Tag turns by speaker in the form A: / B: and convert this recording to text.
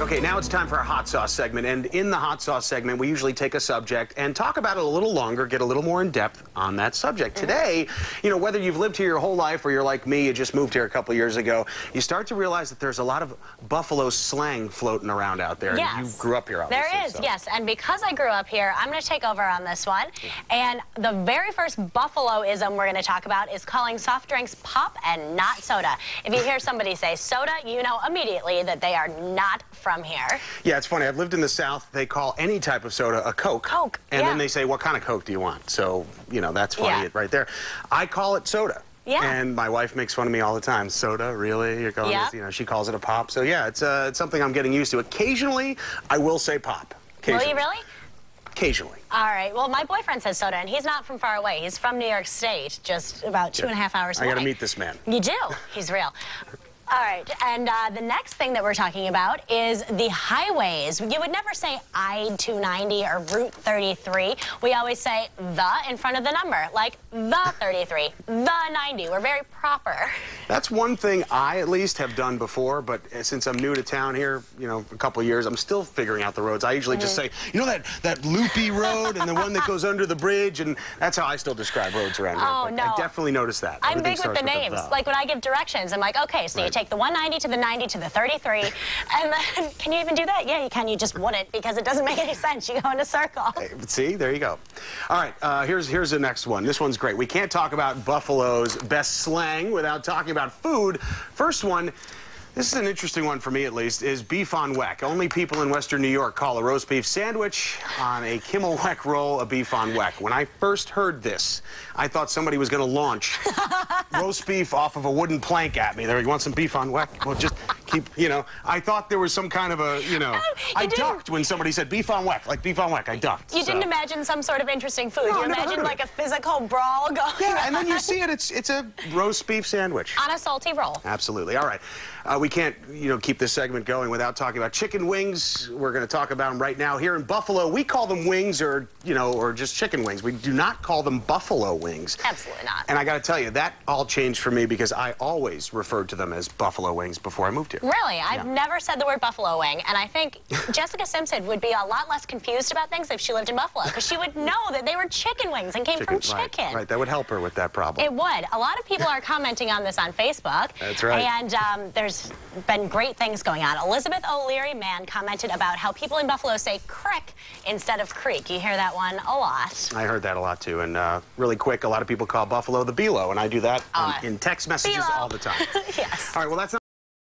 A: Okay, now it's time for our hot sauce segment. And in the hot sauce segment, we usually take a subject and talk about it a little longer, get a little more in depth on that subject. Today, you know, whether you've lived here your whole life or you're like me, you just moved here a couple years ago, you start to realize that there's a lot of Buffalo slang floating around out there.
B: Yes.
A: You grew up here, obviously.
B: There is, yes. And because I grew up here, I'm going to take over on this one. And the very first Buffalo-ism we're going to talk about is calling soft drinks pop and not soda. If you hear somebody say soda, you know immediately that they are not from here.
A: Yeah, it's funny. I've lived in the South. They call any type of soda a Coke.
B: Coke,
A: And then they say, what kind of Coke do you want? So, you know, that's funny right there. I call it soda.
B: Yeah.
A: And my wife makes fun of me all the time. Soda, really? You're going, you know, she calls it a pop. So, yeah, it's something I'm getting used to. Occasionally, I will say pop.
B: Will you really?
A: Occasionally.
B: All right. Well, my boyfriend says soda, and he's not from far away. He's from New York State, just about 2.5 hours away.
A: I got to meet this man.
B: You do. He's real. All right, and the next thing that we're talking about is the highways. You would never say I-290 or Route 33. We always say the in front of the number, like the 33, the 90. We're very proper.
A: That's one thing I, at least, have done before, but since I'm new to town here, you know, a couple of years, I'm still figuring out the roads. I usually just say, you know, that loopy road and the one that goes under the bridge, and that's how I still describe roads around here.
B: Oh, no.
A: I definitely noticed that.
B: I'm big with the names. Like when I give directions, I'm like, okay, so you take the 190 to the 90 to the 33, and then, can you even do that? Yeah, you can. You just wouldn't, because it doesn't make any sense. You go in a circle.
A: See, there you go. All right, here's the next one. This one's great. We can't talk about Buffalo's best slang without talking about food. First one, this is an interesting one for me, at least, is beef on weck. Only people in Western New York call a roast beef sandwich on a Kimmel Weck roll a beef on weck. When I first heard this, I thought somebody was going to launch roast beef off of a wooden plank at me. There, you want some beef on weck? Well, just keep, you know, I thought there was some kind of a, you know, I ducked when somebody said beef on weck, like beef on weck. I ducked.
B: You didn't imagine some sort of interesting food.
A: No,
B: you imagined like a physical brawl going on.
A: Yeah, and then you see it, it's a roast beef sandwich.
B: On a salty roll.
A: Absolutely. All right. We can't, you know, keep this segment going without talking about chicken wings. We're going to talk about them right now. Here in Buffalo, we call them wings or, you know, or just chicken wings. We do not call them buffalo wings.
B: Absolutely not.
A: And I got to tell you, that all changed for me because I always referred to them as buffalo wings before I moved here.
B: Really? I've never said the word buffalo wing, and I think Jessica Simpson would be a lot less confused about things if she lived in Buffalo, because she would know that they were chicken wings and came from chicken.
A: Right, that would help her with that problem.
B: It would. A lot of people are commenting on this on Facebook.
A: That's right.
B: And there's been great things going on. Elizabeth O'Leary man commented about how people in Buffalo say crick instead of creek. You hear that one a lot.
A: I heard that a lot too. And really quick, a lot of people call Buffalo the Beelo, and I do that in text messages all the time.
B: Yes.
A: All right, well, that's not